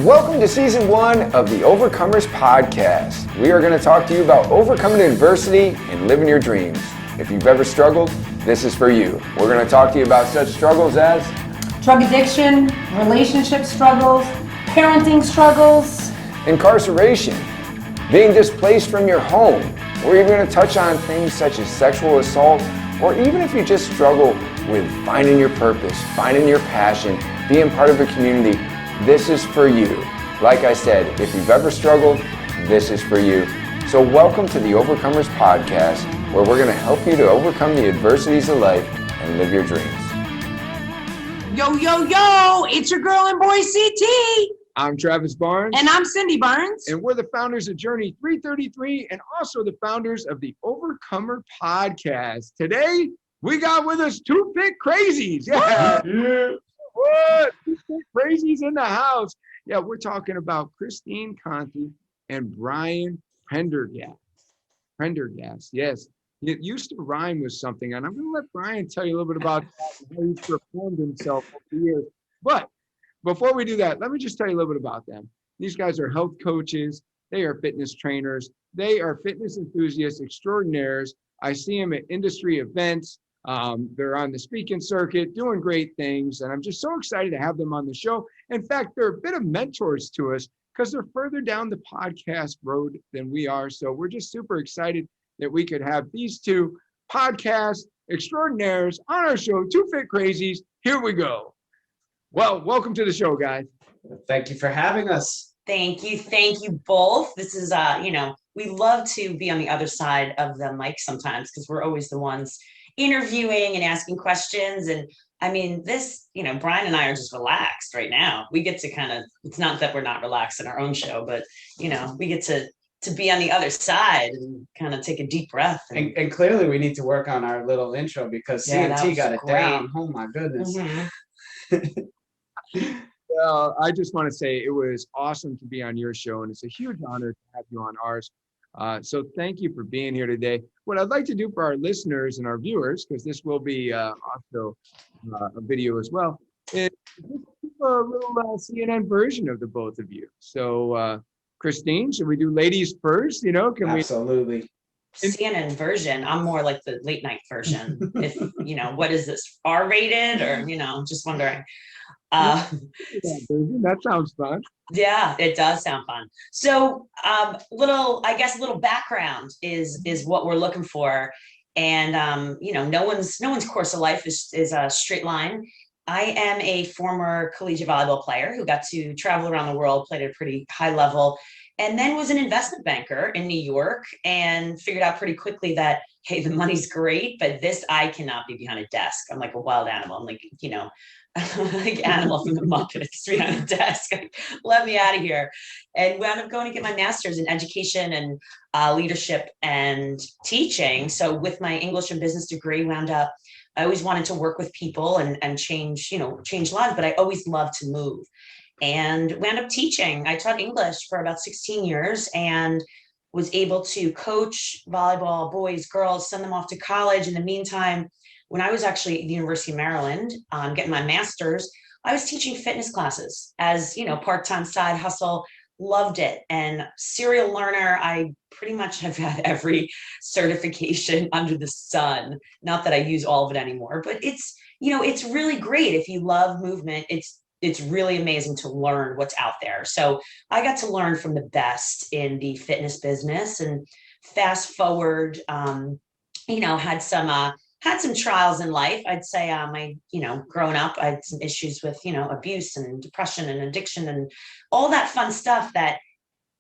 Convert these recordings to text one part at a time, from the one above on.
Welcome to Season 1 of the Overcomers Podcast. We are going to talk to you about overcoming adversity and living your dreams. If you've ever struggled, this is for you. We're going to talk to you about such struggles as drug addiction, relationship struggles, parenting struggles, incarceration, being displaced from your home. We're even going to touch on things such as sexual assault, or even if you just struggle with finding your purpose, finding your passion, being part of a community. This is for you. Like I said, if you've ever struggled, this is for you. So welcome to the Overcomers Podcast, where we're going to help you to overcome the adversities of life and live your dreams. Yo, yo, yo, it's your girl and boy CT. I'm Travis Barnes. And I'm Cindy Barnes. And we're the founders of Journey 333 and also the founders of the Overcomer Podcast. Today, we got with us Two Fit Crazies. Yeah. What? Two Fit Crazies in the house. Yeah, we're talking about Christine Conti and Brian Prendergast. Prendergast, yes. It used to rhyme with something, and I'm going to let Brian tell you a little bit about how he's performed himself over the years. But before we do that, let me just tell you a little bit about them. These guys are health coaches. They are fitness trainers. They are fitness enthusiasts extraordinaires. I see them at industry events. They're on the speaking circuit, doing great things, and I'm just so excited to have them on the show. In fact, they're a bit of mentors to us because they're further down the podcast road than we are. So we're just super excited that we could have these two podcast extraordinaires on our show, Two Fit Crazies. Here we go. Well, welcome to the show, guys. Thank you for having us. Thank you both. This is, we love to be on the other side of the mic sometimes because we're always the ones interviewing and asking questions. And I mean, this, Brian and I are just relaxed right now. We get to it's not that we're not relaxed in our own show, but, we get to be on the other side and kind of take a deep breath. And clearly we need to work on our little intro because CNT got it down. Oh my goodness. Mm-hmm. Well, I just want to say it was awesome to be on your show, and it's a huge honor to have you on ours. So thank you for being here today. What I'd like to do for our listeners and our viewers, because this will be also a video as well, is a little CNN version of the both of you. So Christine, should we do ladies first? Absolutely. CNN version. I'm more like the late night version. If what is this, R-rated or just wondering. That sounds fun. Yeah, it does sound fun. So little background is what we're looking for. And no one's course of life is a straight line. I am a former collegiate volleyball player who got to travel around the world, played at a pretty high level, and then was an investment banker in New York and figured out pretty quickly that, hey, the money's great, but I cannot be behind a desk. I'm like a wild animal. I'm like, like animal from the Muppets behind a desk. Let me out of here. And wound up going to get my master's in education and leadership and teaching. So with my English and business degree, I always wanted to work with people and change lives, but I always loved to move. And wound up teaching. I taught English for about 16 years and was able to coach volleyball, boys, girls, send them off to college. In the meantime, when I was actually at the University of Maryland, getting my master's, I was teaching fitness classes as, part-time side hustle. Loved it. And serial learner, I pretty much have had every certification under the sun. Not that I use all of it anymore, but it's really great. If you love movement, it's really amazing to learn what's out there. So I got to learn from the best in the fitness business, and fast forward, had some trials in life. I'd say, growing up, I had some issues with, abuse and depression and addiction and all that fun stuff that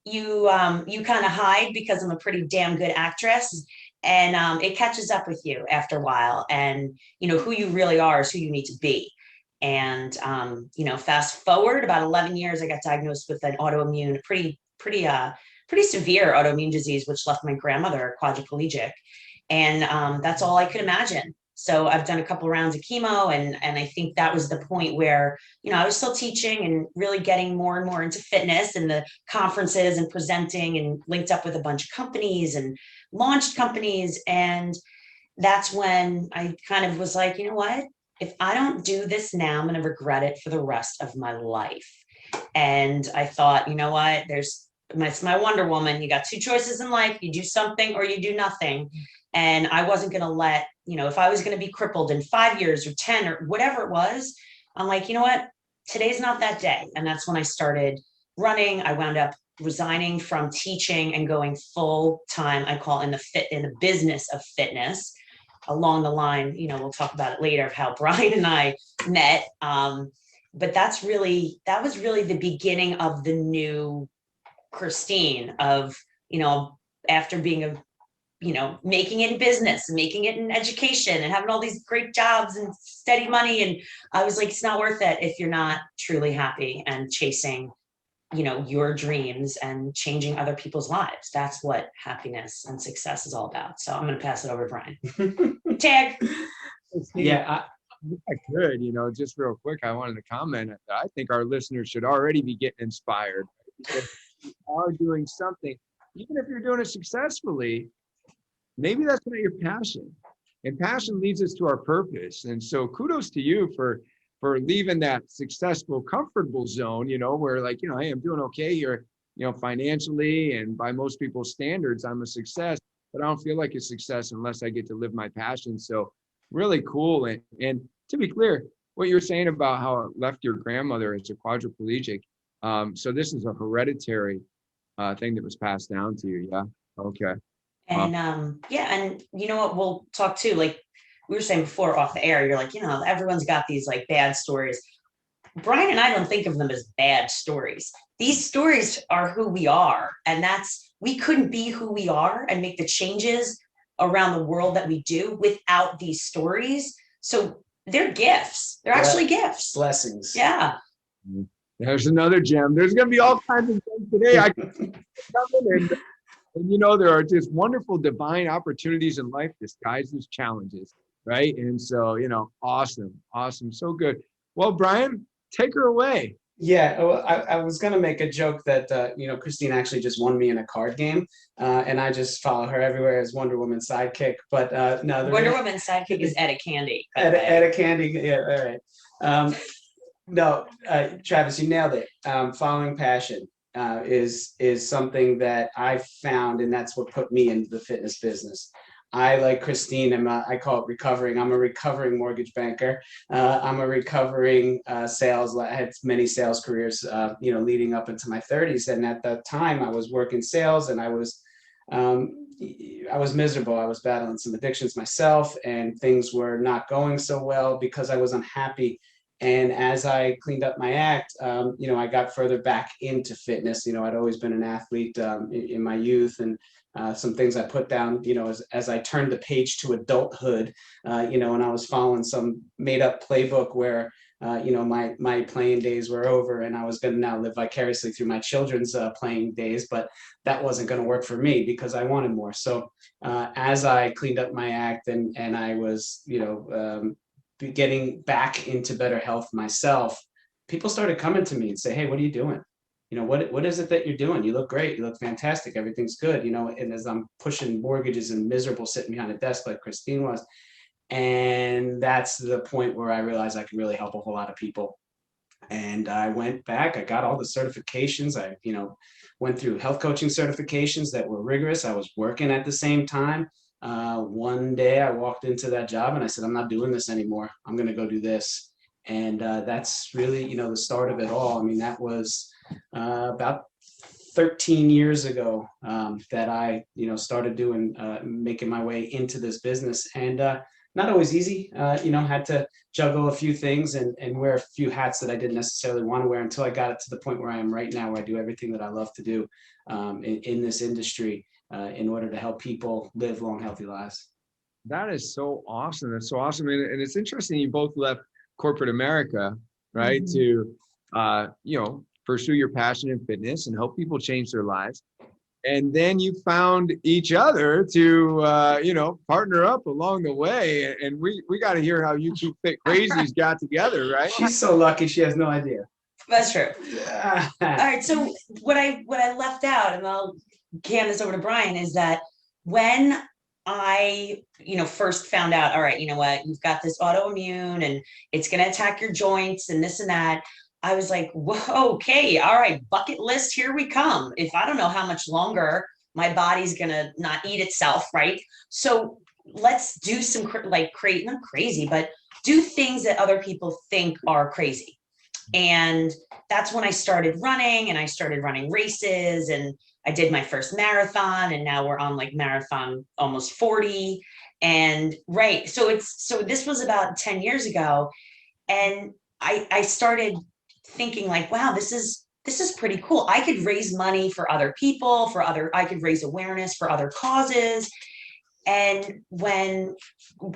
you kind of hide because I'm a pretty damn good actress. And it catches up with you after a while. And, who you really are is who you need to be. And, fast forward about 11 years, I got diagnosed with an autoimmune, pretty severe autoimmune disease, which left my grandmother quadriplegic. And that's all I could imagine. So I've done a couple of rounds of chemo, and I think that was the point where, I was still teaching and really getting more and more into fitness and the conferences and presenting, and linked up with a bunch of companies and launched companies. And that's when I kind of was like, you know what? If I don't do this now, I'm going to regret it for the rest of my life. And I thought, you know what, it's my Wonder Woman. You got two choices in life. You do something or you do nothing. And I wasn't going to let, if I was going to be crippled in 5 years or 10 or whatever it was, I'm like, you know what, today's not that day. And that's when I started running. I wound up resigning from teaching and going full time, I call in the business of fitness. Along the line, we'll talk about it later of how Brian and I met. But that was really the beginning of the new Christine of, after being making it in business, making it in education and having all these great jobs and steady money. And I was like, it's not worth it if you're not truly happy and chasing, your dreams and changing other people's lives. That's what happiness and success is all about. So I'm going to pass it over to Brian. Tag. Yeah. I could, just real quick, I wanted to comment that I think our listeners should already be getting inspired. Because you are doing something, even if you're doing it successfully, maybe that's not your passion. And passion leads us to our purpose. And so kudos to you for leaving that successful, comfortable zone, where like, hey, I'm doing okay here, financially, and by most people's standards, I'm a success, but I don't feel like a success unless I get to live my passion. So really cool. And to be clear, what you're saying about how it left your grandmother as a quadriplegic. So this is a hereditary thing that was passed down to you. Yeah. Okay. And and you know what, we'll talk too, like we were saying before off the air, you're like, everyone's got these like bad stories. Brian and I don't think of them as bad stories. These stories are who we are. And we couldn't be who we are and make the changes around the world that we do without these stories. So they're gifts. They're actually gifts. Blessings. Yeah. There's another gem. There's going to be all kinds of things today. I can come in and there are just wonderful divine opportunities in life disguised as challenges, right? And so, awesome. So good. Well, Brian, take her away. Yeah, well, I was going to make a joke that, Christine actually just won me in a card game, and I just follow her everywhere as Wonder Woman's sidekick. But no. Wonder Woman's sidekick is Etta Candy. Etta Candy, yeah, all right. No, Travis, you nailed it. Following passion is something that I found, and that's what put me into the fitness business. I, like Christine, I call it recovering. I'm a recovering mortgage banker. I'm a recovering sales. I had many sales careers, leading up into my 30s. And at that time, I was working sales, and I was miserable. I was battling some addictions myself, and things were not going so well because I was unhappy. And as I cleaned up my act, I got further back into fitness. I'd always been an athlete in my youth, and some things I put down, as I turned the page to adulthood, and I was following some made up playbook where, my playing days were over, and I was going to now live vicariously through my children's playing days, but that wasn't going to work for me because I wanted more. So as I cleaned up my act and I was, getting back into better health myself, people started coming to me and say, hey, what are you doing? What is it that you're doing? You look great. You look fantastic. Everything's good. And as I'm pushing mortgages and miserable sitting behind a desk like Christine was. And that's the point where I realized I can really help a whole lot of people. And I went back, I got all the certifications. I, went through health coaching certifications that were rigorous. I was working at the same time. One day I walked into that job and I said, I'm not doing this anymore. I'm going to go do this. And that's really, the start of it all. I mean, that was about 13 years ago that I, started doing, making my way into this business, and not always easy. Had to juggle a few things and wear a few hats that I didn't necessarily want to wear until I got it to the point where I am right now, where I do everything that I love to do in this industry in order to help people live long, healthy lives. That is so awesome. That's so awesome. And it's interesting, you both left corporate America, right, mm-hmm. to, pursue your passion in fitness and help people change their lives. And then you found each other to, partner up along the way. And we got to hear how you Two Fit Crazies got together, right? She's so lucky. She has no idea. That's true. All right. So what I left out, and I'll hand this over to Brian, is that when I, first found out, all right, you know what, you've got this autoimmune and it's going to attack your joints and this and that. I was like, whoa, okay, all right, bucket list, here we come. If I don't know how much longer my body's gonna not eat itself, right? So let's do some like not crazy, but do things that other people think are crazy. And that's when I started running, and I started running races, and I did my first marathon, and now we're on like marathon almost 40. And right, so this was about 10 years ago, and I started thinking like, wow, this is pretty cool. I could raise money for other people, I could raise awareness for other causes. And when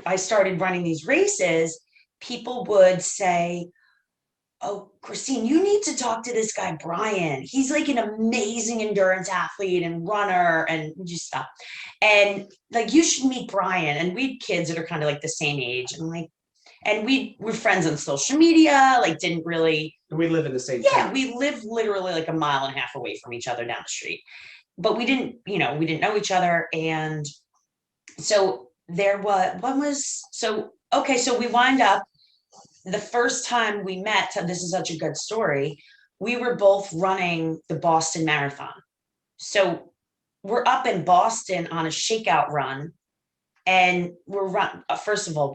I started running these races, people would say, oh, Christine, you need to talk to this guy, Brian. He's like an amazing endurance athlete and runner, and just stuff. And like, you should meet Brian. And we had kids that are kind of like the same age. And like, and we're friends on social media, like didn't really. We live in the same town. We live literally like a mile and a half away from each other down the street. But we didn't know each other. And so so we wind up, the first time we met, this is such a good story, we were both running the Boston Marathon. So we're up in Boston on a shakeout run, and first of all,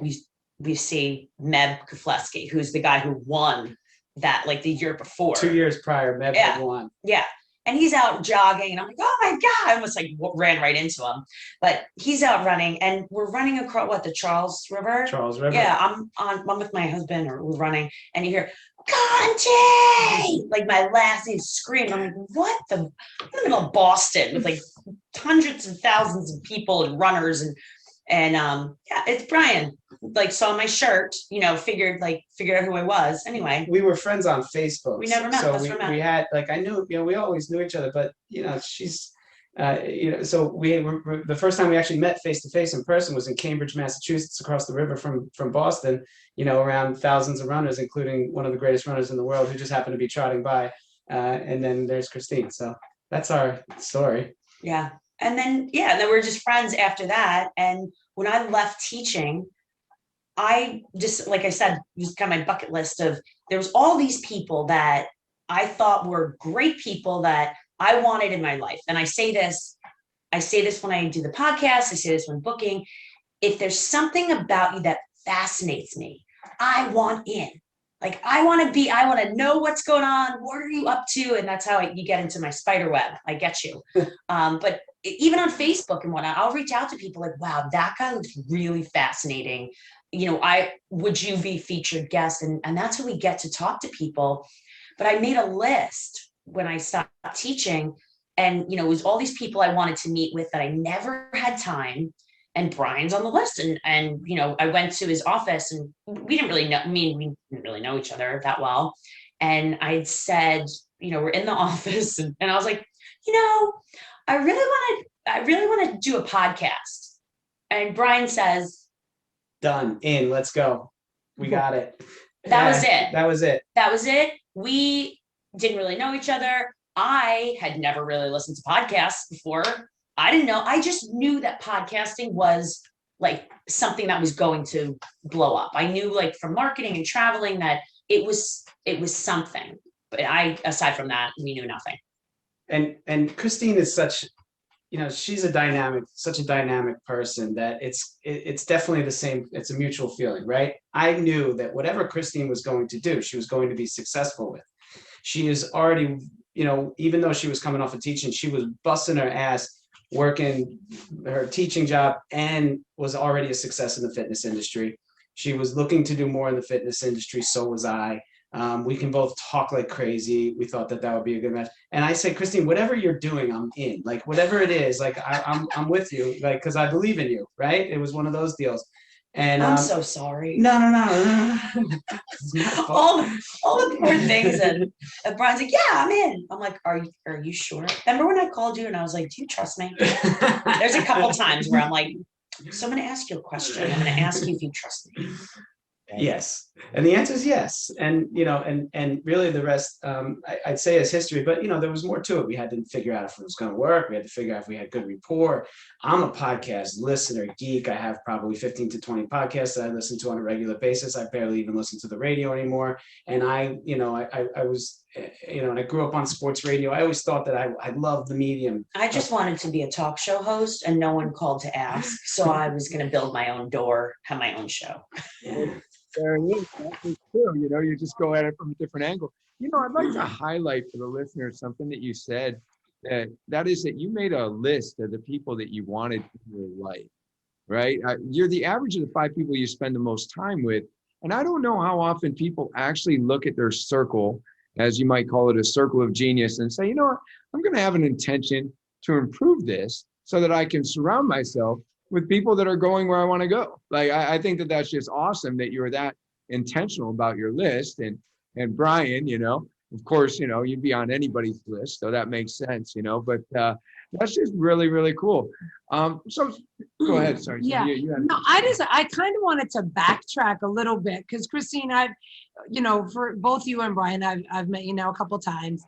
we see Meb Keflezighi, who's the guy who won that like the year before. 2 years prior, Meb had won. Yeah. And he's out jogging, and I'm like, oh my God, I almost like ran right into him. But he's out running, and we're running across the Charles River. Charles River. Yeah, I'm with my husband, or we're running, and you hear, Conti! Like my last name screamed. I'm like, what I'm in the middle of Boston with like hundreds of thousands of people and runners, and yeah, it's Brian. Like, saw my shirt, figured out who I was. Anyway, we were friends on Facebook. We never met. So we had, like, I knew, we always knew each other, but she's, so we were, the first time we actually met face to face in person was in Cambridge, Massachusetts, across the river from Boston. Around thousands of runners, including one of the greatest runners in the world, who just happened to be trotting by. And then there's Christine. So that's our story. Yeah. And then we're just friends after that. And when I left teaching, I just, like I said, just kind of my bucket list of, there was all these people that I thought were great people that I wanted in my life. And I say this when I do the podcast, I say this when booking. If there's something about you that fascinates me, I want in. Like, I want to know what's going on. What are you up to? And that's how you get into my spider web. I get you. But even on Facebook and whatnot, I'll reach out to people like, wow, that guy looks really fascinating. Would you be featured guest? And that's how we get to talk to people. But I made a list when I stopped teaching, and, it was all these people I wanted to meet with that I never had time. And Brian's on the list. And I went to his office, and we didn't really know each other that well. And I'd said, we're in the office, and I was like, I really want to do a podcast. And Brian says, done, in, let's go. We got it. That was it. We didn't really know each other. I had never really listened to podcasts before. I didn't know. I just knew that podcasting was like something that was going to blow up. I knew, like, from marketing and traveling, that it was something. But aside from that, we knew nothing. And Christine is such, she's such a dynamic person that it's definitely the same. It's a mutual feeling, right? I knew that whatever Christine was going to do, she was going to be successful with. She is already, even though she was coming off of teaching, she was busting her ass working her teaching job, and was already a success in the fitness industry. She was looking to do more in the fitness industry. So was I. We can both talk like crazy. We thought that would be a good match. And I said, Christine, whatever you're doing, I'm in. Like, whatever it is, like, I'm with you, like, because I believe in you, right? It was one of those deals. And I'm so sorry. No. all the poor things. And Brian's like, yeah, I'm in. I'm like, are you sure? Remember when I called you and I was like, do you trust me? There's a couple times where I'm like, so I'm going to ask you a question. I'm going to ask you if you trust me. Yes. And the answer is yes. And, and really the rest, I'd say is history, but, there was more to it. We had to figure out if it was going to work. We had to figure out if we had good rapport. I'm a podcast listener geek. I have probably 15 to 20 podcasts that I listen to on a regular basis. I barely even listen to the radio anymore. And I was, and I grew up on sports radio. I always thought that I loved the medium. I just wanted to be a talk show host and no one called to ask. So I was going to build my own door, have my own show. Yeah. There it is. That's true. You just go at it from a different angle. I'd like to highlight for the listeners something that you said, that is that you made a list of the people that you wanted in your life, right? You're the average of the 5 people you spend the most time with. And I don't know how often people actually look at their circle, as you might call it, a circle of genius, and say, what, I'm going to have an intention to improve this so that I can surround myself with people that are going where I want to go. Like, I think that that's just awesome that you're that intentional about your list. And Brian, of course, you'd be on anybody's list, so that makes sense, but that's just really, really cool. So go ahead. Sorry. Yeah. No, I kind of wanted to backtrack a little bit because Christine, for both you and Brian, I've met you now a couple times.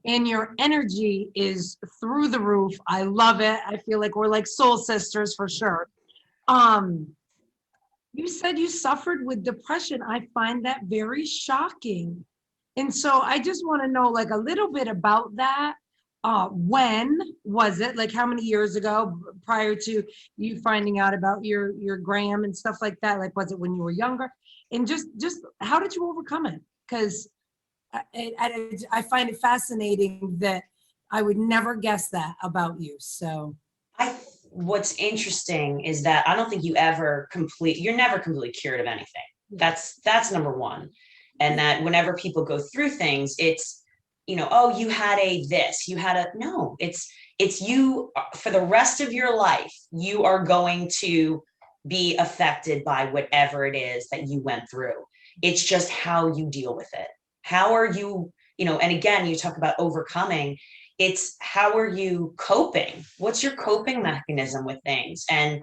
And your energy is through the roof. I love it. I feel like we're like soul sisters for sure. You said you suffered with depression. I find that very shocking. And so I just want to know like a little bit about that. When was it? Like how many years ago prior to you finding out about your gram and stuff like that? Like, was it when you were younger? And just how did you overcome it? Because I find it fascinating that I would never guess that about you. So what's interesting is that I don't think you're never completely cured of anything. That's number one. And that whenever people go through things, it's, oh, you had no, it's you for the rest of your life, you are going to be affected by whatever it is that you went through. It's just how you deal with it. How are you, and again, you talk about overcoming, it's how are you coping? What's your coping mechanism with things? And,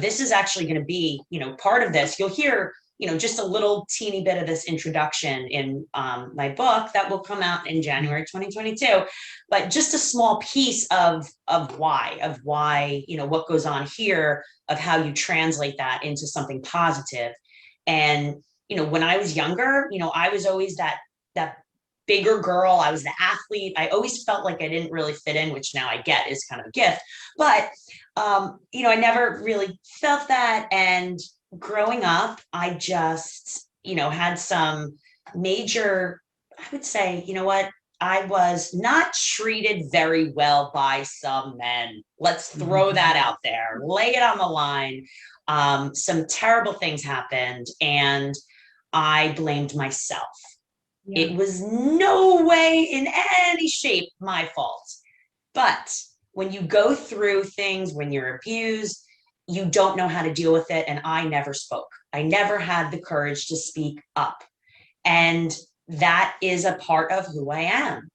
this is actually going to be, part of this. You'll hear, just a little teeny bit of this introduction in my book that will come out in January 2022, but just a small piece of why, what goes on here, of how you translate that into something positive. And when I was younger, I was always that bigger girl. I was the athlete. I always felt like I didn't really fit in, which now I get is kind of a gift. But, I never really felt that. And growing up, I just, had some major, I would say, I was not treated very well by some men. Let's throw that out there, lay it on the line. Some terrible things happened and I blamed myself. Yeah. It was no way in any shape my fault. But when you go through things, when you're abused, you don't know how to deal with it. And I never spoke. I never had the courage to speak up. And that is a part of who I am.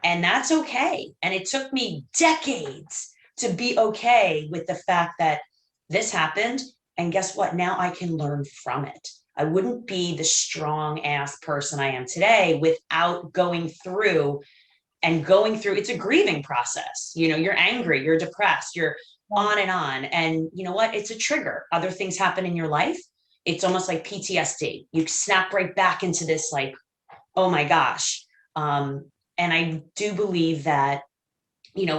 And that's okay. And it took me decades to be okay with the fact that this happened. And guess what? Now I can learn from it. I wouldn't be the strong ass person I am today without going through. It's a grieving process. You're angry, you're depressed, you're on. And you know what? It's a trigger. Other things happen in your life. It's almost like PTSD. You snap right back into this like, oh my gosh. And I do believe that,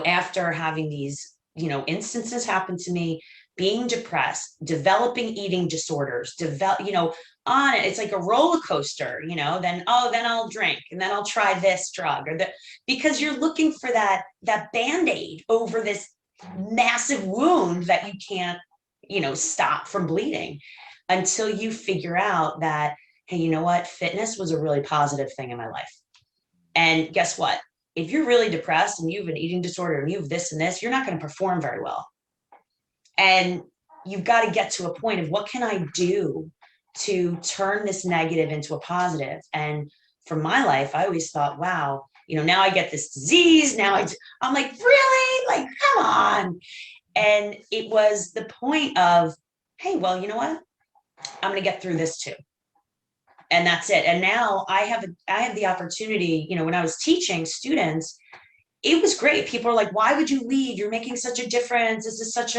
after having these, instances happen to me, being depressed, developing eating disorders, it's like a roller coaster, then I'll drink and then I'll try this drug because you're looking for that Band-Aid over this massive wound that you can't, stop from bleeding until you figure out that, hey, you know what? Fitness was a really positive thing in my life. And guess what? If you're really depressed and you have an eating disorder and you have this and this, you're not going to perform very well. And you've got to get to a point of what can I do to turn this negative into a positive? And for my life, I always thought, wow, now I get this disease. Now I'm like, really? Like, come on. And it was the point of, hey, well, you know what? I'm going to get through this too. And that's it. And now I have the opportunity, you know, when I was teaching students, it was great. People are like, why would you leave? You're making such a difference. This is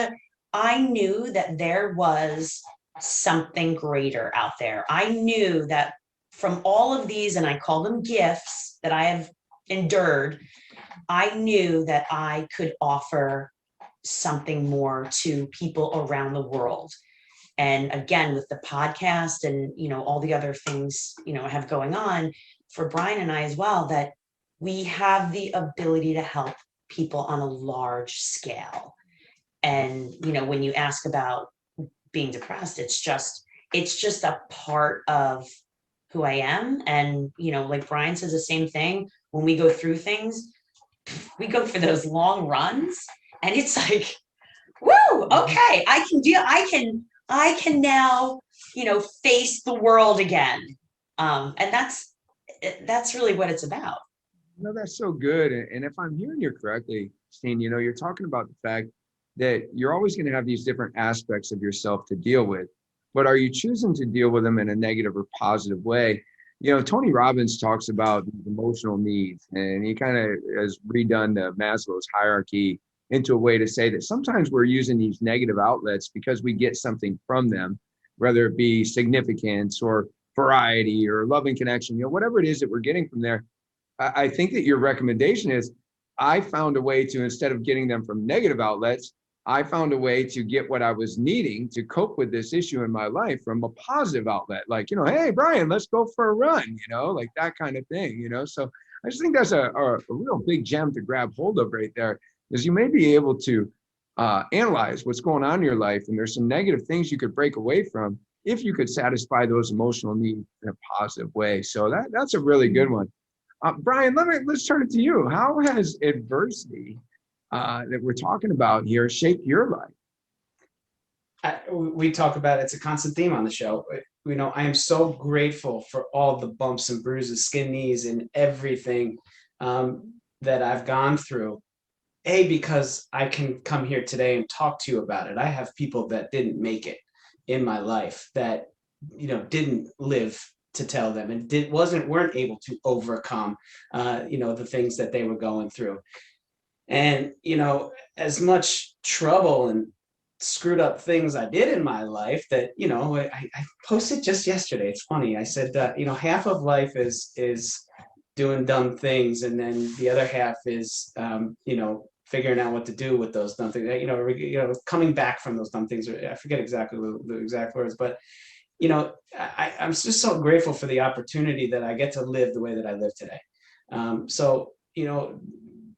I knew that there was something greater out there. I knew that from all of these, and I call them gifts that I have endured, I knew that I could offer something more to people around the world. And again, with the podcast and, you know, all the other things, you know, I have going on for Brian and I as well, that we have the ability to help people on a large scale. And, you know, when you ask about being depressed, it's just a part of who I am. And, you know, like Brian says the same thing, when we go through things, we go for those long runs and it's like, woo, okay, I can now, you know, face the world again. And that's really what it's about. No, that's so good. And if I'm hearing you correctly, Steen, you know, you're talking about the fact that you're always going to have these different aspects of yourself to deal with, but are you choosing to deal with them in a negative or positive way? You know, Tony Robbins talks about emotional needs, and he kind of has redone the Maslow's hierarchy into a way to say that sometimes we're using these negative outlets because we get something from them, whether it be significance or variety or love and connection, you know, whatever it is that we're getting from there. I think that your recommendation is, I found a way to, instead of getting them from negative outlets, I found a way to get what I was needing to cope with this issue in my life from a positive outlet. Like, you know, hey, Brian, let's go for a run, you know, like that kind of thing, you know? So I just think that's a real big gem to grab hold of right there, is you may be able to analyze what's going on in your life. And there's some negative things you could break away from if you could satisfy those emotional needs in a positive way. So that's a really good one. Brian, let's turn it to you. How has adversity that we're talking about here shaped your life? We talk about it's a constant theme on the show. You know, I am so grateful for all the bumps and bruises, skin knees, and everything that I've gone through. Because I can come here today and talk to you about it. I have people that didn't make it in my life that, you know, didn't live to tell them and weren't able to overcome, you know, the things that they were going through. And, you know, as much trouble and screwed up things I did in my life that, you know, I posted just yesterday. It's funny. I said, you know, half of life is doing dumb things. And then the other half is, you know, figuring out what to do with those dumb things, you know, coming back from those dumb things. I forget exactly the exact words, but, you know, I'm just so grateful for the opportunity that I get to live the way that I live today. So, you know,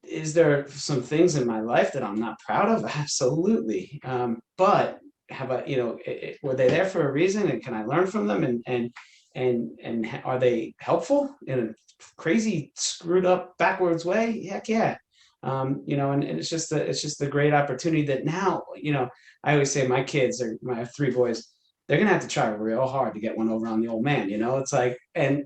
is there some things in my life that I'm not proud of? Absolutely. But how about, you know, were they there for a reason, and can I learn from them, and are they helpful in a crazy, screwed up, backwards way? Heck yeah. You know, and it's just the great opportunity that now, you know, I always say my kids I have 3 boys, they're going to have to try real hard to get one over on the old man, you know. It's like, and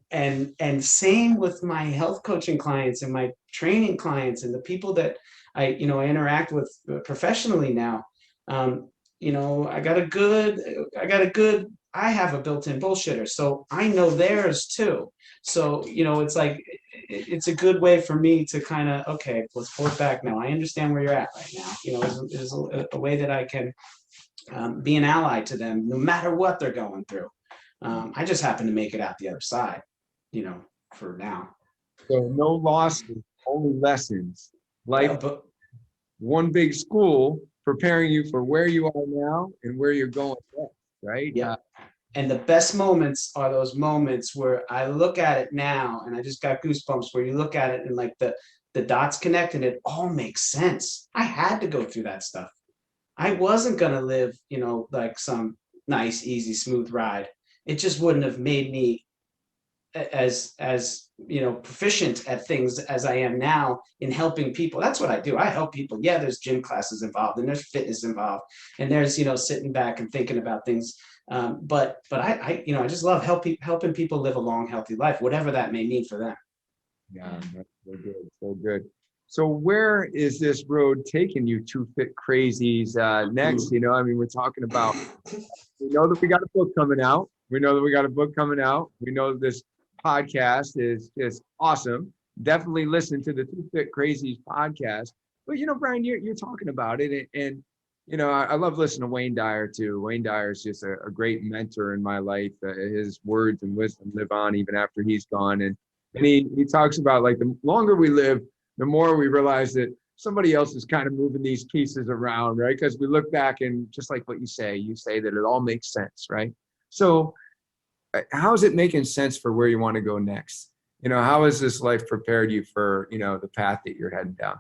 same with my health coaching clients and my training clients and the people that I interact with professionally now. You know, I have a built-in bullshitter, so I know theirs too. So, you know, it's like, it's a good way for me to kind of, okay, let's pull it back now. I understand where you're at right now. You know, is a way that I can be an ally to them no matter what they're going through. I just happen to make it out the other side, you know, for now. So no losses, only lessons. Like But one big school preparing you for where you are now and where you're going next, right? yeah. And the best moments are those moments where I look at it now and I just got goosebumps, where you look at it and like the dots connect and it all makes sense. I had to go through that stuff. I wasn't going to live, you know, like some nice, easy, smooth ride. It just wouldn't have made me as you know, proficient at things as I am now in helping people. That's what I do. I help people. Yeah, there's gym classes involved and there's fitness involved and there's, you know, sitting back and thinking about things. But I you know, I just love helping people live a long, healthy life, whatever that may mean for them. Yeah, that's so good. So good. So where is this road taking you, Two Fit Crazies, next? You know, I mean, we're talking about, we know that we got a book coming out. We know that we got a book coming out. We know that this podcast is just awesome. Definitely listen to the Two Fit Crazies podcast. But, you know, Brian, you're talking about it. And you know, I love listening to Wayne Dyer too. Wayne Dyer is just a great mentor in my life. His words and wisdom live on even after he's gone. And he talks about, like, the longer we live, the more we realize that somebody else is kind of moving these pieces around, right? Because we look back and just like what you say that it all makes sense, right? So how is it making sense for where you want to go next? You know, how has this life prepared you for, you know, the path that you're heading down?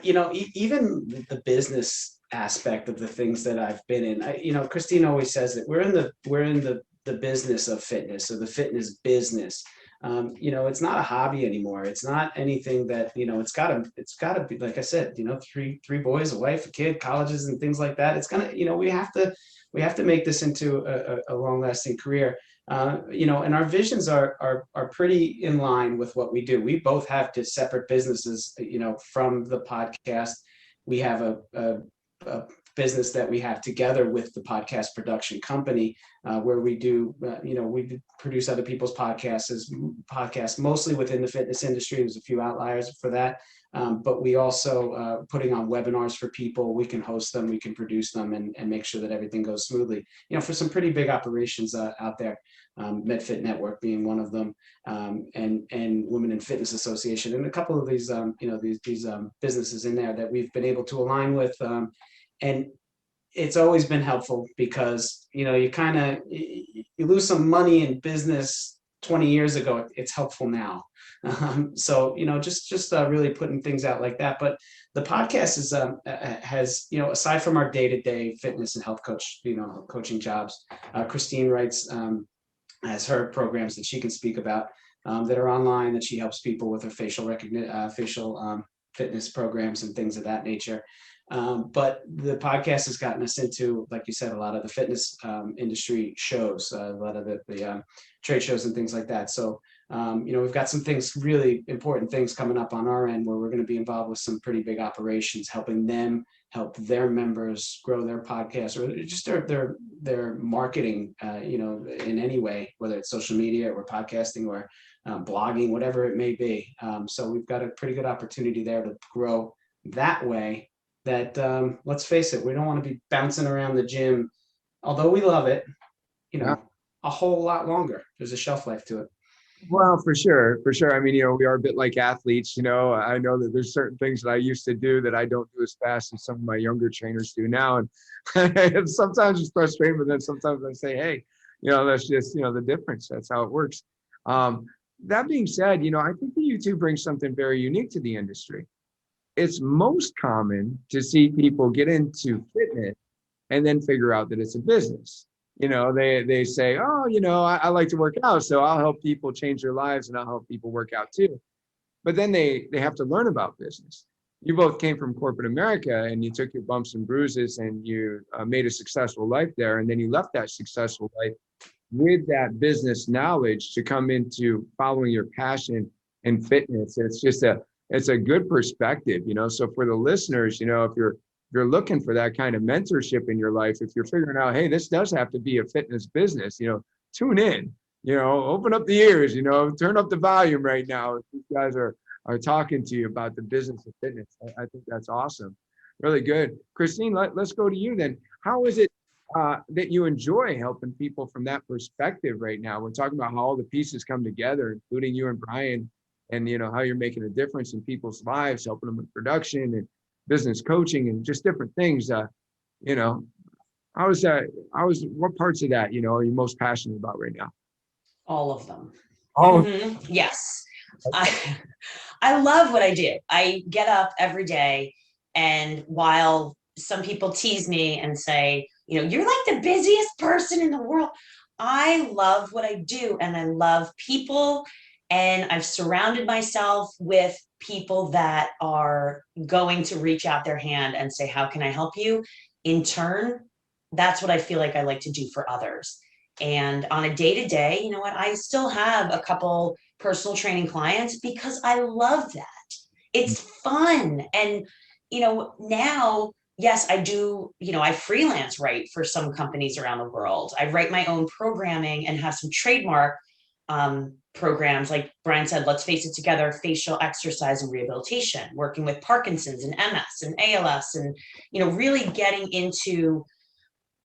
You know, even the business aspect of the things that I've been in, you know, Christine always says that we're in the business of fitness, or the fitness business. You know, it's not a hobby anymore. It's not anything that, you know, it's gotta be, like I said, you know, three boys, a wife, a kid, colleges and things like that. It's gonna, you know, we have to make this into a long lasting career. You know, and our visions are pretty in line with what we do. We both have separate businesses, you know, from the podcast. We have a business that we have together with the podcast production company, where we do, you know, we produce other people's podcasts, mostly within the fitness industry. There's a few outliers for that. But we also putting on webinars for people. We can host them, we can produce them, and make sure that everything goes smoothly. You know, for some pretty big operations out there, MedFit Network being one of them, and Women in Fitness Association, and a couple of these, you know, these businesses in there that we've been able to align with, and it's always been helpful because, you know, you lose some money in business 20 years ago. It's helpful now. So, you know, just really putting things out like that. But the podcast has, you know, aside from our day-to-day fitness and health coach, you know, coaching jobs, Christine writes, has her programs that she can speak about, that are online, that she helps people with her facial fitness programs and things of that nature. But the podcast has gotten us into, like you said, a lot of the fitness industry shows, a lot of the trade shows and things like that. So, you know, we've got some things, really important things coming up on our end, where we're going to be involved with some pretty big operations, helping them help their members grow their podcast, or just their marketing, you know, in any way, whether it's social media or podcasting or blogging, whatever it may be. So we've got a pretty good opportunity there to grow that way. That, let's face it, we don't want to be bouncing around the gym, although we love it, you know, a whole lot longer. There's a shelf life to it. Well, for sure. I mean, you know, we are a bit like athletes. You know, I know that there's certain things that I used to do that I don't do as fast as some of my younger trainers do now. And sometimes it's frustrating, but then sometimes I say, hey, you know, that's just, you know, the difference. That's how it works. That being said, you know, I think that you two bring something very unique to the industry. It's most common to see people get into fitness and then figure out that it's a business. You know, they say, oh, you know, I like to work out, so I'll help people change their lives and I'll help people work out too. But then they have to learn about business. You both came from corporate America and you took your bumps and bruises and you made a successful life there. And then you left that successful life with that business knowledge to come into following your passion in fitness. It's a good perspective, you know. So for the listeners, you know, if you're looking for that kind of mentorship in your life, if you're figuring out, hey, this does have to be a fitness business, you know, tune in, you know, open up the ears, you know, turn up the volume right now. If these guys are talking to you about the business of fitness, I think that's awesome. Really good. Christine, let's go to you then. How is it that you enjoy helping people from that perspective right now? We're talking about how all the pieces come together, including you and Brian, and, you know, how you're making a difference in people's lives, helping them with production and business coaching and just different things. You know, what parts of that, you know, are you most passionate about right now? All of them. Oh, yes. I love what I do. I get up every day, and while some people tease me and say, you know, you're like the busiest person in the world, I love what I do, and I love people. And I've surrounded myself with people that are going to reach out their hand and say, how can I help you? In turn, that's what I feel like I like to do for others. And on a day-to-day, you know what, I still have a couple personal training clients because I love that. It's fun. And, now, yes, I do, I freelance write for some companies around the world. I write my own programming and have some trademark programs. Like Brian said, let's face it together, facial exercise and rehabilitation, working with Parkinson's and MS and ALS, and, really getting into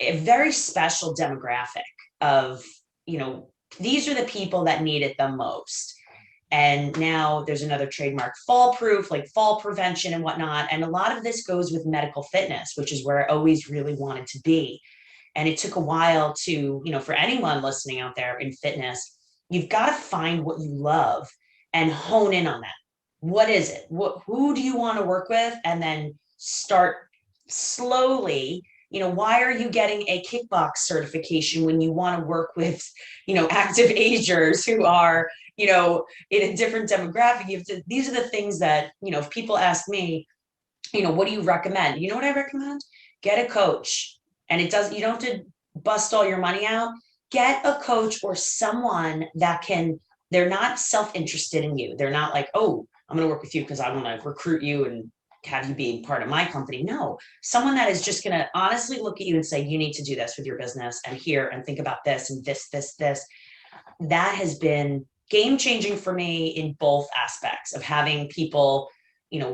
a very special demographic of, these are the people that need it the most. And now there's another trademark, fall proof, like fall prevention and whatnot. And a lot of this goes with medical fitness, which is where I always really wanted to be. And it took a while to, for anyone listening out there in fitness, you've got to find what you love and hone in on that. What is it? Who do you want to work with? And then start slowly. Why are you getting a kickbox certification when you want to work with, active agers who are, in a different demographic? These are the things that, if people ask me, what do you recommend? You know what I recommend? Get a coach. And you don't have to bust all your money out. Get a coach or someone that they're not self-interested in you. They're not like, oh, I'm going to work with you because I want to recruit you and have you be part of my company. No, someone that is just going to honestly look at you and say, you need to do this with your business and here, and think about this and this. That has been game changing for me in both aspects of having people,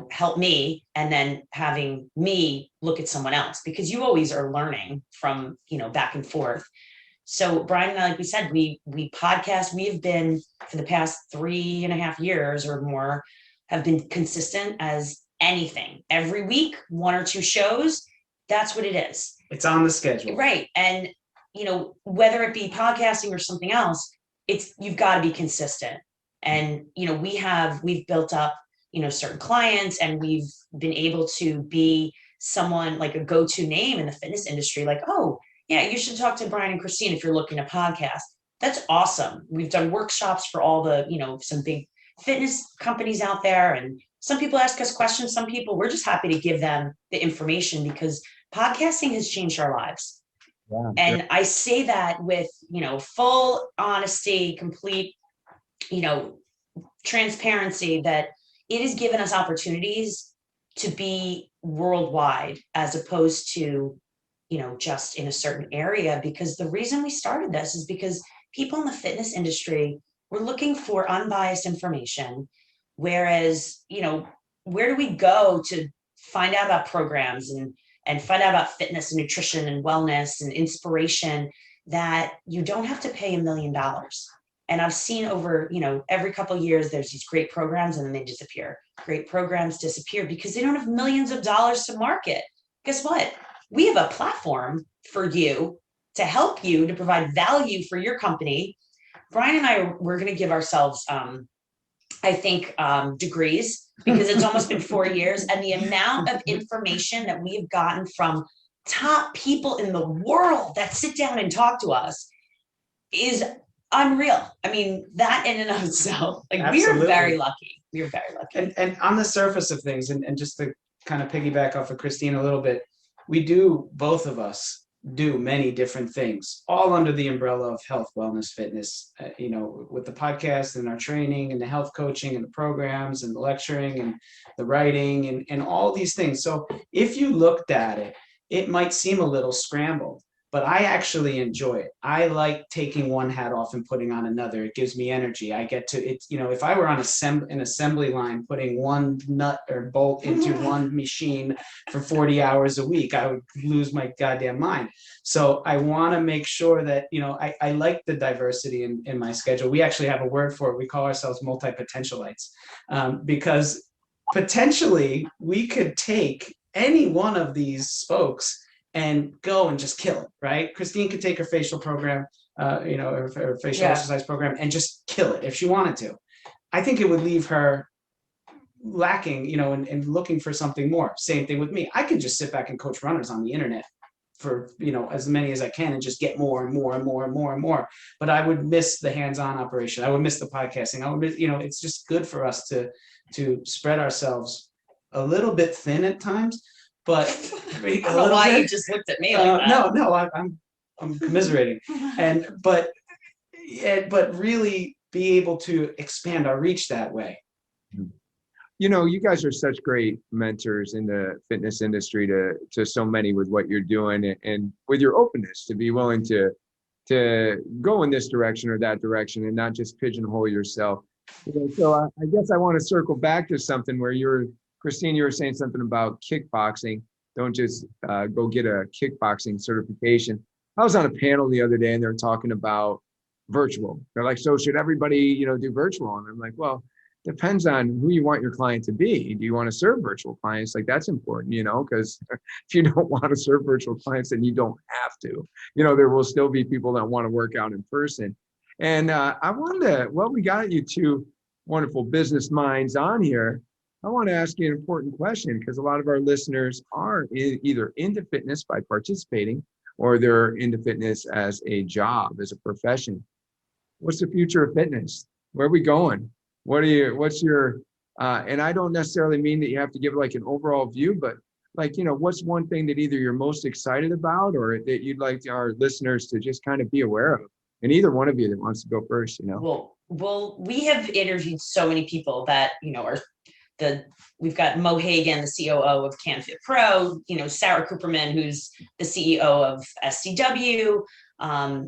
help me, and then having me look at someone else, because you always are learning from, back and forth. So Brian and I, like we said, we podcast. We have been, for the past 3.5 years or more, have been consistent as anything. Every week, 1 or 2 shows. That's what it is. It's on the schedule. Right. And, whether it be podcasting or something else, you've got to be consistent. And, we've built up, certain clients, and we've been able to be someone like a go-to name in the fitness industry. Like, oh yeah, you should talk to Brian and Christine if you're looking to podcast. That's awesome. We've done workshops for all the, some big fitness companies out there. And some people ask us questions. Some people, we're just happy to give them the information, because podcasting has changed our lives. Yeah, and sure. I say that with, full honesty, complete, transparency, that it has given us opportunities to be worldwide as opposed to, just in a certain area. Because the reason we started this is because people in the fitness industry were looking for unbiased information. Whereas, where do we go to find out about programs and find out about fitness and nutrition and wellness and inspiration that you don't have to pay $1 million? And I've seen over, every couple of years, there's these great programs and then they disappear. Great programs disappear because they don't have millions of dollars to market. Guess what? We have a platform for you to help you, to provide value for your company. Brian and I, we're going to give ourselves, I think, degrees, because it's almost been 4 years. And the amount of information that we have gotten from top people in the world that sit down and talk to us is unreal. I mean, that in and of itself, like, Absolutely. We're very lucky. We're very lucky. And on the surface of things, and just to kind of piggyback off of Christine a little bit, both of us do many different things, all under the umbrella of health, wellness, fitness, with the podcast and our training and the health coaching and the programs and the lecturing and the writing and all these things. So if you looked at it, it might seem a little scrambled, but I actually enjoy it. I like taking one hat off and putting on another. It gives me energy. I get to, if I were on an assembly line, putting one nut or bolt into one machine for 40 hours a week, I would lose my goddamn mind. So I want to make sure that, I like the diversity in my schedule. We actually have a word for it. We call ourselves multi-potentialites, because potentially we could take any one of these spokes and go and just kill it, right? Christine could take her facial program, her facial exercise program, and just kill it if she wanted to. I think it would leave her lacking, and looking for something more. Same thing with me. I can just sit back and coach runners on the internet for, as many as I can and just get more and more and more and more and more. But I would miss the hands-on operation. I would miss the podcasting. I would miss, it's just good for us to spread ourselves a little bit thin at times. But I don't know why you just looked at me like that. No, I'm commiserating. But really be able to expand our reach that way. You know, you guys are such great mentors in the fitness industry to so many with what you're doing, and with your openness to be willing to go in this direction or that direction and not just pigeonhole yourself. You know, so I guess I want to circle back to something where Christine, you were saying something about kickboxing. Don't just go get a kickboxing certification. I was on a panel the other day and they're talking about virtual. They're like, so should everybody, you know, do virtual? And I'm like, well, depends on who you want your client to be. Do you want to serve virtual clients? Like, that's important, you know, because if you don't want to serve virtual clients, then you don't have to. You know, there will still be people that want to work out in person. And I wanted to, well, we got you two wonderful business minds on here. I want to ask you an important question, because a lot of our listeners are either into fitness by participating, or they're into fitness as a job, as a profession. What's the future of fitness? Where are we going? What's your, and I don't necessarily mean that you have to give like an overall view, but like, you know, what's one thing that either you're most excited about or that you'd like our listeners to just kind of be aware of? And either one of you that wants to go first, you know. Well, we have interviewed so many people that, you know, we've got Mo Hagan, the COO of CanFit Pro, you know, Sarah Cooperman, who's the CEO of SCW,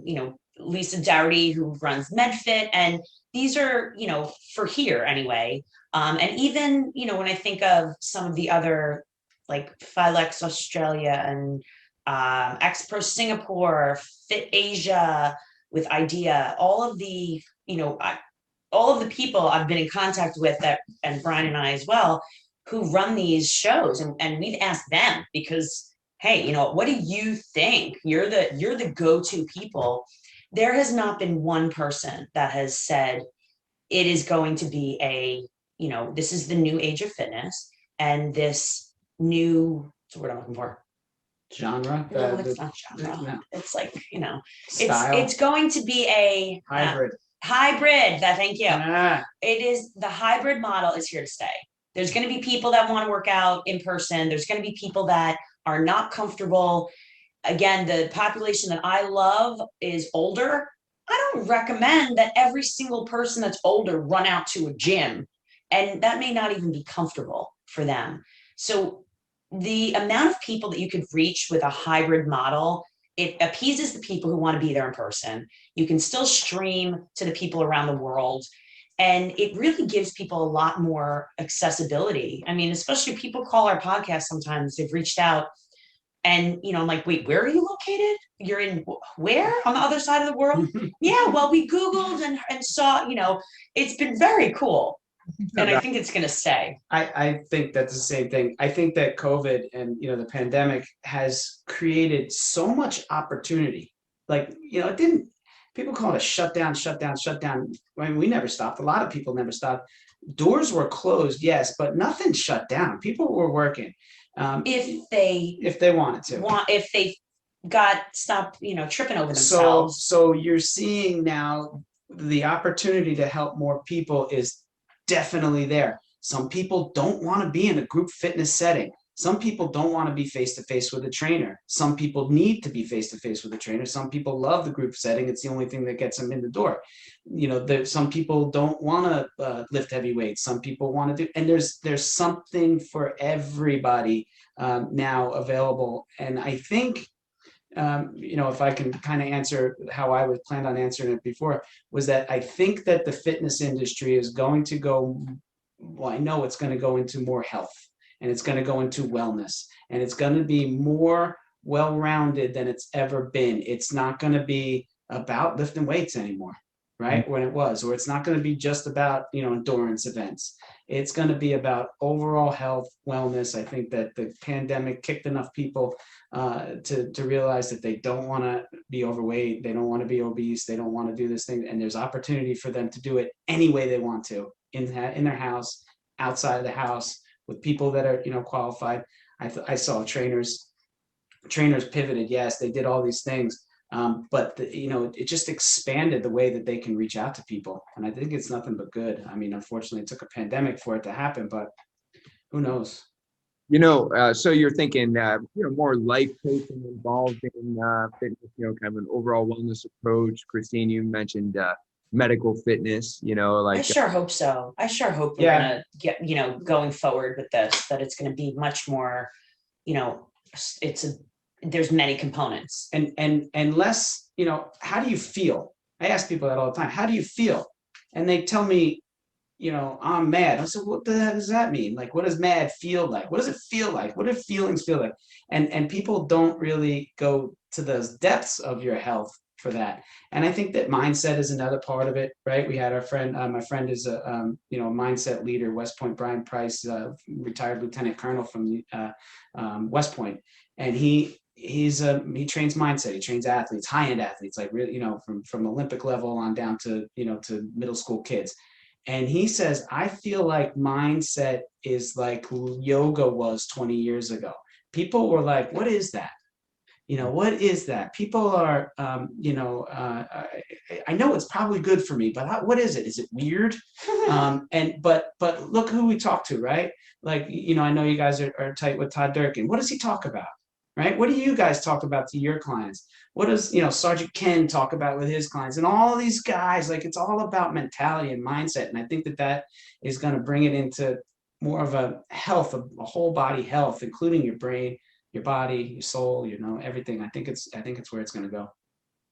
you know, Lisa Dougherty, who runs MedFit. And these are, you know, for here anyway. And even, you know, when I think of some of the other, like Philex Australia and X Pro Singapore, Fit Asia with IDEA, all of the, you know, all of the people I've been in contact with, that, and Brian and I as well, who run these shows, and we've asked them, because, hey, you know, what do you think? You're the go-to people. There has not been one person that has said it is going to be you know, this is the new age of fitness, and this new, what's the word I'm looking for? Genre? No, it's not genre. No. It's like, you know, Style? it's going to be a Hybrid. Hybrid. Thank you. Ah. It is, the hybrid model is here to stay. There's going to be people that want to work out in person. There's going to be people that are not comfortable. Again, the population that I love is older. I don't recommend that every single person that's older run out to a gym, and that may not even be comfortable for them. So the amount of people that you could reach with a hybrid model, it appeases the people who want to be there in person. You can still stream to the people around the world, and it really gives people a lot more accessibility. I mean, especially people call our podcast sometimes, they've reached out, and, you know, I'm like, wait, where are you located? You're in where? On the other side of the world? Yeah, well, we Googled and saw, you know, it's been very cool. And I think it's going to stay. I think that's the same thing. I think that COVID and, you know, the pandemic has created so much opportunity. Like, you know, people call it a shutdown. I mean, we never stopped. A lot of people never stopped. Doors were closed, yes, but nothing shut down. People were working. If they wanted to. If they stopped, you know, tripping over themselves. So you're seeing now the opportunity to help more people is definitely there. Some people don't want to be in a group fitness setting. Some people don't want to be face-to-face with a trainer. Some people need to be face-to-face with a trainer. Some people love the group setting. It's the only thing that gets them in the door. You know, some people don't want to lift heavy weights. Some people want to do, and there's something for everybody now available. And I think, you know, if I can kind of answer how I was planned on answering it before, was that I think that the fitness industry is going to go, well, I know it's going to go into more health, and it's going to go into wellness, and it's going to be more well-rounded than it's ever been. It's not going to be about lifting weights anymore, right? When it was, or it's not going to be just about, you know, endurance events. It's going to be about overall health, wellness. I think that the pandemic kicked enough people to realize that they don't want to be overweight. They don't want to be obese. They don't want to do this thing. And there's opportunity for them to do it any way they want to, in their house, outside of the house, with people that are, you know, qualified. I saw trainers pivoted. Yes, they did all these things. But you know, it just expanded the way that they can reach out to people. And I think it's nothing but good. I mean, unfortunately, it took a pandemic for it to happen, but who knows? You know, so you're thinking, you know, more life coaching involved in fitness, you know, kind of an overall wellness approach. Christine, you mentioned medical fitness, I like sure hope so. I sure hope we're gonna get, going forward with this, that it's gonna be much more, there's many components. And less, how do you feel? I ask people that all the time. How do you feel? And they tell me, I'm mad. I said, what the heck does that mean? Like, what does mad feel like? What does it feel like? What do feelings feel like? And people don't really go to those depths of your health for that. And I think that mindset is another part of it, right? We had our friend, my friend is a, mindset leader, West Point, Brian Price, retired lieutenant colonel from West Point. And he trains mindset. He trains athletes, high-end athletes, like really, from Olympic level on down to, to middle school kids. And he says, I feel like mindset is like yoga was 20 years ago. People were like, what is that? What is that? People are, I know it's probably good for me, but what is it? Is it weird? But look who we talk to, right? Like, I know you guys are tight with Todd Durkin. What does he talk about? Right? What do you guys talk about to your clients? What does, Sergeant Ken talk about with his clients? And all these guys, like, it's all about mentality and mindset. And I think that is going to bring it into more of a health, a whole body health, including your brain, your body, your soul, everything. I think it's where it's going to go.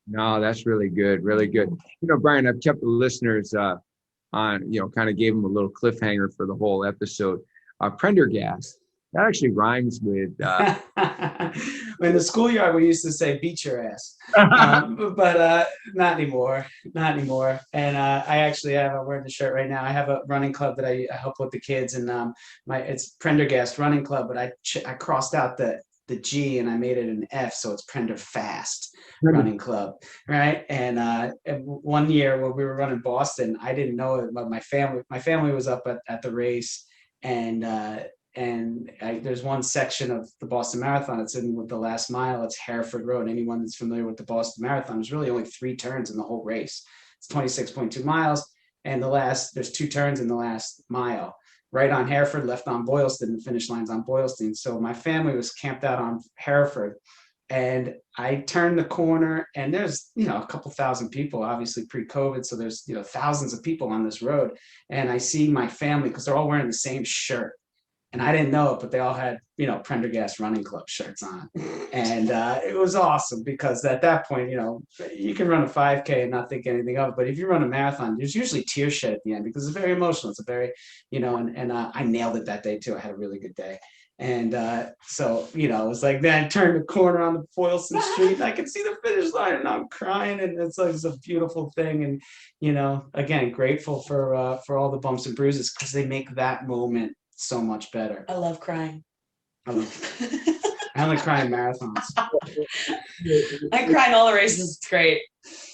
No, that's really good. Really good. Brian, I've kept the listeners on, kind of gave them a little cliffhanger for the whole episode. Prendergast, that actually rhymes with. In the schoolyard, we used to say "beat your ass," but not anymore. Not anymore. And I actually have. I'm wearing the shirt right now. I have a running club that I help with the kids, and it's Prendergast Running Club. But I crossed out the G and I made it an F, so it's Prenderfast Running Club, right? And one year when we were running Boston, I didn't know it, but my family was up at the race, and there's one section of the Boston Marathon. It's in with the last mile. It's Hereford Road. Anyone that's familiar with the Boston Marathon, there's really only 3 turns in the whole race. It's 26.2 miles, and there's 2 turns in the last mile. Right on Hereford, left on Boylston. The finish line's on Boylston. So my family was camped out on Hereford, and I turned the corner, and there's a couple thousand people, obviously pre-COVID. So there's thousands of people on this road, and I see my family because they're all wearing the same shirt. And I didn't know it, but they all had, Prendergast Running Club shirts on. And it was awesome because at that point, you can run a 5K and not think anything of it. But if you run a marathon, there's usually tears shed at the end because it's very emotional. It's a very, I nailed it that day too. I had a really good day. And so, it was like, then I turned the corner on the Boylston Street and I could see the finish line and I'm crying. And it's a beautiful thing. And, again, grateful for all the bumps and bruises because they make that moment so much better. I love crying. I only cry in marathons. I cry in all the races. It's great.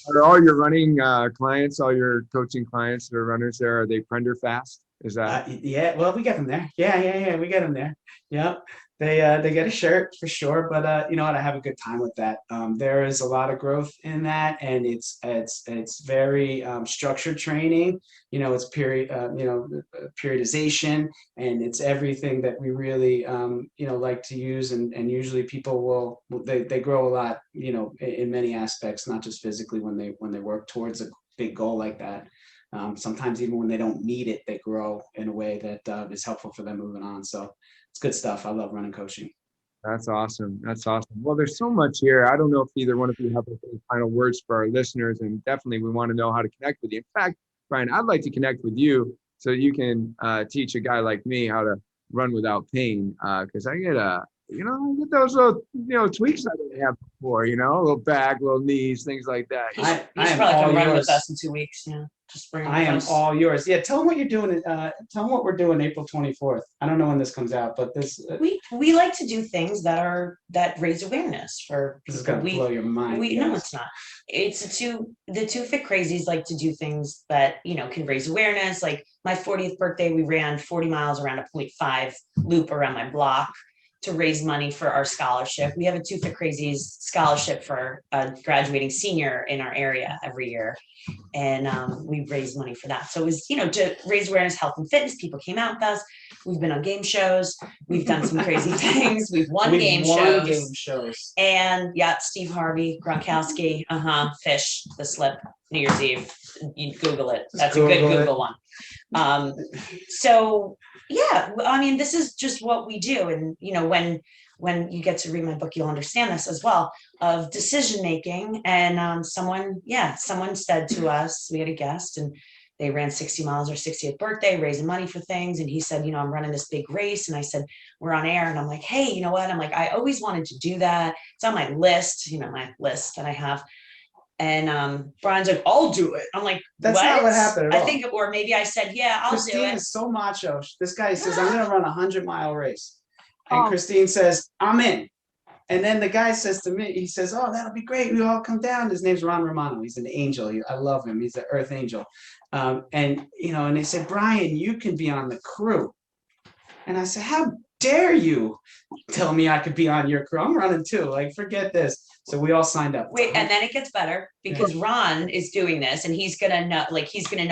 Are all your running clients, all your coaching clients that are runners there, are they Prenderfast? Is that? Yeah, well, we get them there. Yeah, we get them there. Yep. They get a shirt for sure, but you know what? I have a good time with that. There is a lot of growth in that, and it's very structured training. It's periodization, and it's everything that we really like to use. And usually people they grow a lot, in many aspects, not just physically when they work towards a big goal like that. Sometimes even when they don't need it, they grow in a way that is helpful for them moving on. So it's good stuff. I love running coaching. That's awesome. That's awesome. Well, there's so much here. I don't know if either one of you have any final words for our listeners, and definitely we want to know how to connect with you. In fact, Brian, I'd like to connect with you so you can teach a guy like me how to run without pain, because I get I get those little tweaks I didn't have before. A little back, little knees, things like that. You should probably come run with us in 2 weeks. Yeah. I am all yours. Yeah, tell them what you're doing. Tell them what we're doing April 24th. I don't know when this comes out, but this we like to do things that raise awareness for this is gonna blow your mind. No, it's not. It's the Two Fit Crazies like to do things that can raise awareness. Like my 40th birthday, we ran 40 miles around a 0.5 loop around my block to raise money for our scholarship. We have a Two Fit Crazies scholarship for a graduating senior in our area every year. And we raised money for that. So it was, to raise awareness, health and fitness. People came out with us. We've been on game shows. We've done some crazy things. We've won game shows. And yeah, Steve Harvey, Gronkowski, Fish, the slip. New Year's Eve. You Google it. Just That's a good Google it. Google one. So yeah, I mean, this is just what we do. And, you know, when you get to read my book, you'll understand this as well, of decision making. And someone said to us, we had a guest and they ran 60 miles, their 60th birthday, raising money for things. And he said, you know, I'm running this big race. And I said, we're on air. And I'm like, hey, you know what? I'm like, I always wanted to do that. It's on my list, you know, my list that I have. And Brian's like, I'll do it. I'm like, That's not what happened at all. I think, or maybe I said, yeah, I'll do Christine it. is so macho. This guy says, I'm going to run a 100-mile race. And Oh. Christine says, I'm in. And then the guy says to me, he says, oh, that'll be great. We all come down. His name's Ron Romano. He's an angel. I love him. He's an earth angel. And, you know, and they said, Brian, you can be on the crew. And I said, how dare you tell me I could be on your crew? I'm running too. Like, forget this. So we all signed up. Wait, and then it gets better because Ron is doing this and he's gonna know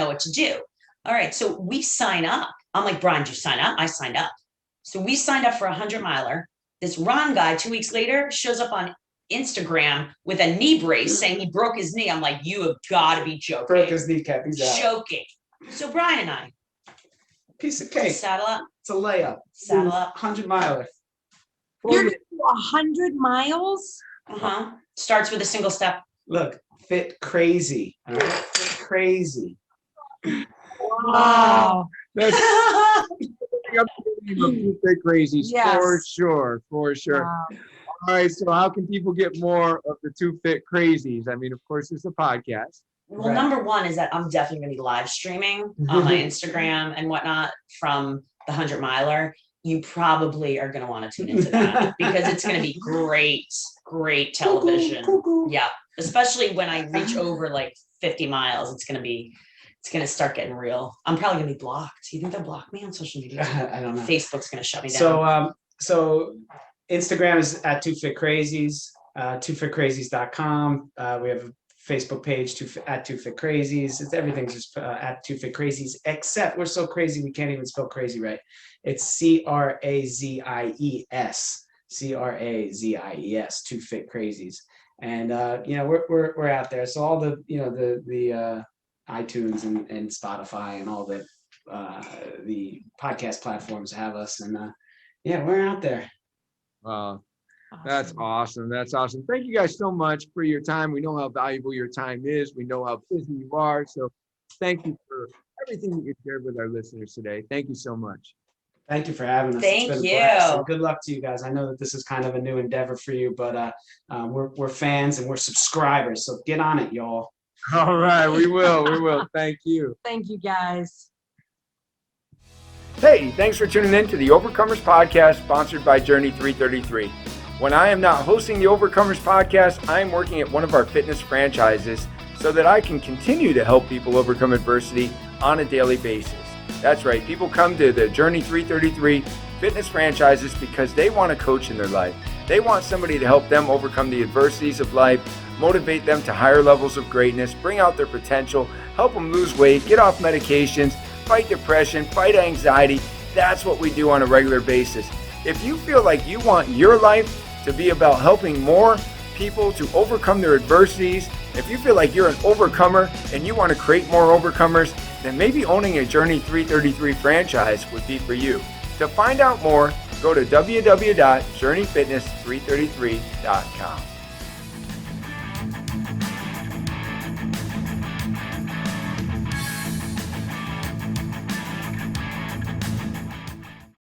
what to do. All right, so we sign up. I'm like, Brian, did you sign up? I signed up. So we signed up for a 100-miler. This Ron guy, 2 weeks later, shows up on Instagram with a knee brace saying he broke his knee. I'm like, you have got to be joking. Broke his kneecap. He's out. Joking. So Brian and I Piece of cake. saddle up. It's a layup. Saddle up. 100-miler. You're gonna do 100 miles? Starts with a single step. Look, fit crazy. All right? Fit crazy. Wow. That's Two Fit Crazies, Yes. for sure, for sure. Wow. All right, so how can people get more of the Two Fit Crazies? I mean, of course, it's a podcast. Well, Right. number one is that I'm definitely going to be live streaming on my Instagram and whatnot from the 100-miler. You probably are going to want to tune into that because it's going to be great television. Yeah, especially when I reach over like 50 miles, it's going to start getting real. I'm probably going to be blocked. Do you think they'll block me on social media? I don't know. Facebook's going to shut me down. So Instagram is at Two Fit Crazies, twofitcrazies.com. We have a Facebook page at Two Fit Crazies. Everything's just at Two Fit Crazies, except we're so crazy we can't even spell crazy right. It's Crazies, Crazies, Two Fit Crazies, and you know we're out there. So all the the iTunes and Spotify and all the podcast platforms have us, and yeah, we're out there. Wow. That's awesome. That's awesome. Thank you guys so much for your time. We know how valuable your time is. We know how busy you are. So thank you for everything that you shared with our listeners today. Thank you so much. Thank you for having us. Thank It's been a you. blast. And good luck to you guys. I know that this is kind of a new endeavor for you, but we're fans and we're subscribers. So get on it, y'all. All right. We will. We will. Thank you. Thank you, guys. Hey, thanks for tuning in to the Overcomers Podcast, sponsored by Journey 333. When I am not hosting the Overcomers Podcast, I am working at one of our fitness franchises so that I can continue to help people overcome adversity on a daily basis. That's right, people come to the Journey 333 fitness franchises because they want a coach in their life. They want somebody to help them overcome the adversities of life, motivate them to higher levels of greatness, bring out their potential, help them lose weight, get off medications, fight depression, fight anxiety. That's what we do on a regular basis. If you feel like you want your life to be about helping more people to overcome their adversities, if you feel like you're an overcomer and you want to create more overcomers, then maybe owning a Journey 333 franchise would be for you. To find out more, go to www.journeyfitness333.com.